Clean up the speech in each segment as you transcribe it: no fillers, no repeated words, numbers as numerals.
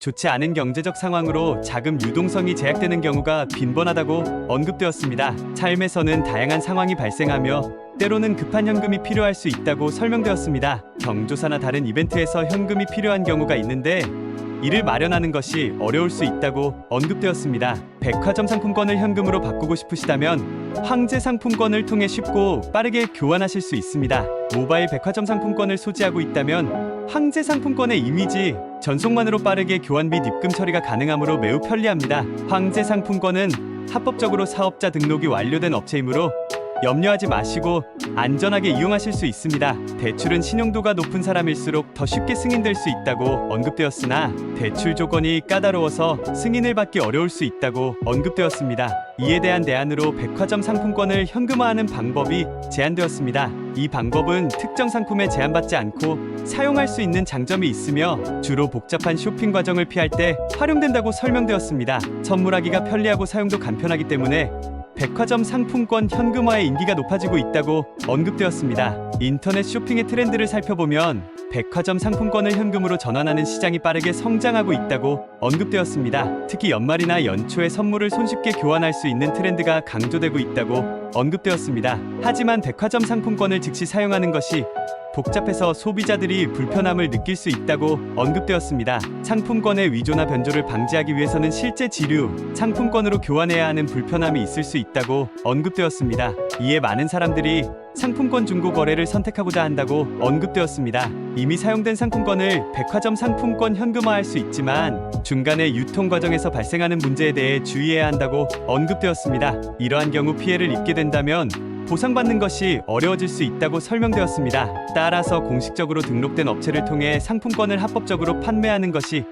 좋지 않은 경제적 상황으로 자금 유동성이 제약되는 경우가 빈번하다고 언급되었습니다. 삶에서는 다양한 상황이 발생하며 때로는 급한 현금이 필요할 수 있다고 설명되었습니다. 경조사나 다른 이벤트에서 현금이 필요한 경우가 있는데 이를 마련하는 것이 어려울 수 있다고 언급되었습니다. 백화점 상품권을 현금으로 바꾸고 싶으시다면 황제 상품권을 통해 쉽고 빠르게 교환하실 수 있습니다. 모바일 백화점 상품권을 소지하고 있다면 황제 상품권의 이미지, 전송만으로 빠르게 교환 및 입금 처리가 가능하므로 매우 편리합니다. 황제 상품권은 합법적으로 사업자 등록이 완료된 업체이므로 염려하지 마시고 안전하게 이용하실 수 있습니다. 대출은 신용도가 높은 사람일수록 더 쉽게 승인될 수 있다고 언급되었으나 대출 조건이 까다로워서 승인을 받기 어려울 수 있다고 언급되었습니다. 이에 대한 대안으로 백화점 상품권을 현금화하는 방법이 제안되었습니다. 이 방법은 특정 상품에 제한받지 않고 사용할 수 있는 장점이 있으며 주로 복잡한 쇼핑 과정을 피할 때 활용된다고 설명되었습니다. 선물하기가 편리하고 사용도 간편하기 때문에 백화점 상품권 현금화의 인기가 높아지고 있다고 언급되었습니다. 인터넷 쇼핑의 트렌드를 살펴보면 백화점 상품권을 현금으로 전환하는 시장이 빠르게 성장하고 있다고 언급되었습니다. 특히 연말이나 연초에 선물을 손쉽게 교환할 수 있는 트렌드가 강조되고 있다고 언급되었습니다. 하지만 백화점 상품권을 즉시 사용하는 것이 복잡해서 소비자들이 불편함을 느낄 수 있다고 언급되었습니다. 상품권의 위조나 변조를 방지하기 위해서는 실제 지류, 상품권으로 교환해야 하는 불편함이 있을 수 있다고 언급되었습니다. 이에 많은 사람들이 상품권 중고 거래를 선택하고자 한다고 언급되었습니다. 이미 사용된 상품권을 백화점 상품권 현금화할 수 있지만 중간에 유통 과정에서 발생하는 문제에 대해 주의해야 한다고 언급되었습니다. 이러한 경우 피해를 입게 된다면 보상받는 것이 어려워질 수 있다고 설명되었습니다. 따라서 공식적으로 등록된 업체를 통해 상품권을 합법적으로 판매하는 것이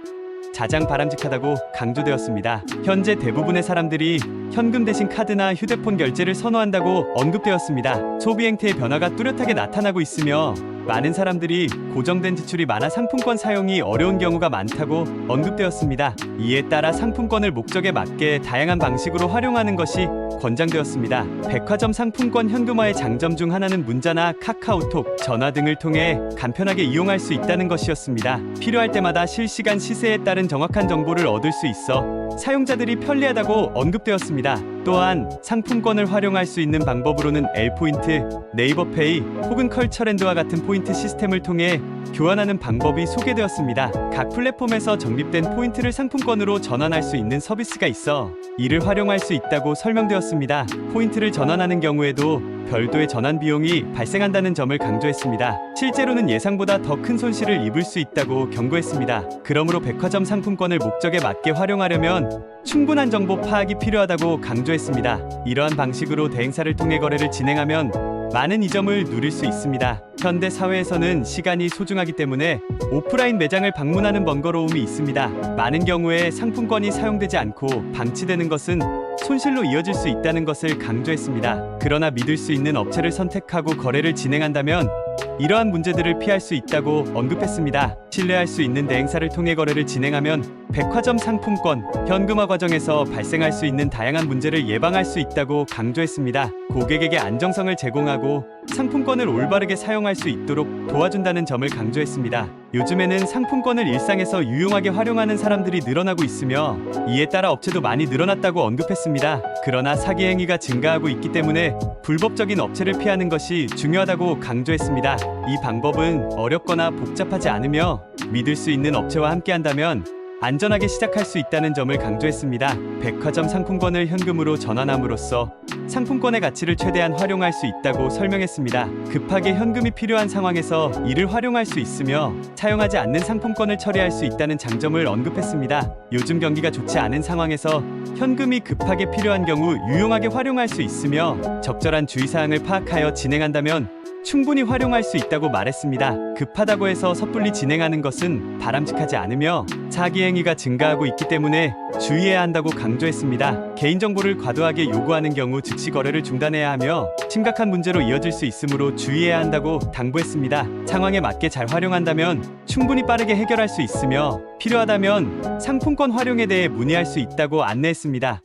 가장 바람직하다고 강조되었습니다. 현재 대부분의 사람들이 현금 대신 카드나 휴대폰 결제를 선호한다고 언급되었습니다. 소비 행태의 변화가 뚜렷하게 나타나고 있으며 많은 사람들이 고정된 지출이 많아 상품권 사용이 어려운 경우가 많다고 언급되었습니다. 이에 따라 상품권을 목적에 맞게 다양한 방식으로 활용하는 것이 권장되었습니다. 백화점 상품권 현금화의 장점 중 하나는 문자나 카카오톡, 전화 등을 통해 간편하게 이용할 수 있다는 것이었습니다. 필요할 때마다 실시간 시세에 따른 정확한 정보를 얻을 수 있어 사용자들이 편리하다고 언급되었습니다. 또한 상품권을 활용할 수 있는 방법으로는 L포인트, 네이버페이 혹은 컬처랜드와 같은 포인트 시스템을 통해 교환하는 방법이 소개되었습니다. 각 플랫폼에서 적립된 포인트를 상품권으로 전환할 수 있는 서비스가 있어 이를 활용할 수 있다고 설명되었습니다. 포인트를 전환하는 경우에도 별도의 전환 비용이 발생한다는 점을 강조했습니다. 실제로는 예상보다 더 큰 손실을 입을 수 있다고 경고했습니다. 그러므로 백화점 상품권을 목적에 맞게 활용하려면 충분한 정보 파악이 필요하다고 강조했습니다. 이러한 방식으로 대행사를 통해 거래를 진행하면 많은 이점을 누릴 수 있습니다. 현대 사회에서는 시간이 소중하기 때문에 오프라인 매장을 방문하는 번거로움이 있습니다. 많은 경우에 상품권이 사용되지 않고 방치되는 것은 손실로 이어질 수 있다는 것을 강조했습니다. 그러나 믿을 수 있는 업체를 선택하고 거래를 진행한다면 이러한 문제들을 피할 수 있다고 언급했습니다. 신뢰할 수 있는 대행사를 통해 거래를 진행하면 백화점 상품권 현금화 과정에서 발생할 수 있는 다양한 문제를 예방할 수 있다고 강조했습니다. 고객에게 안정성을 제공하고 상품권을 올바르게 사용할 수 있도록 도와준다는 점을 강조했습니다. 요즘에는 상품권을 일상에서 유용하게 활용하는 사람들이 늘어나고 있으며 이에 따라 업체도 많이 늘어났다고 언급했습니다. 그러나 사기 행위가 증가하고 있기 때문에 불법적인 업체를 피하는 것이 중요하다고 강조했습니다. 이 방법은 어렵거나 복잡하지 않으며 믿을 수 있는 업체와 함께한다면 안전하게 시작할 수 있다는 점을 강조했습니다. 백화점 상품권을 현금으로 전환함으로써 상품권의 가치를 최대한 활용할 수 있다고 설명했습니다. 급하게 현금이 필요한 상황에서 이를 활용할 수 있으며 사용하지 않는 상품권을 처리할 수 있다는 장점을 언급했습니다. 요즘 경기가 좋지 않은 상황에서 현금이 급하게 필요한 경우 유용하게 활용할 수 있으며 적절한 주의사항을 파악하여 진행한다면 충분히 활용할 수 있다고 말했습니다. 급하다고 해서 섣불리 진행하는 것은 바람직하지 않으며 사기 행위가 증가하고 있기 때문에 주의해야 한다고 강조했습니다. 개인정보를 과도하게 요구하는 경우 즉시 거래를 중단해야 하며 심각한 문제로 이어질 수 있으므로 주의해야 한다고 당부했습니다. 상황에 맞게 잘 활용한다면 충분히 빠르게 해결할 수 있으며 필요하다면 상품권 활용에 대해 문의할 수 있다고 안내했습니다.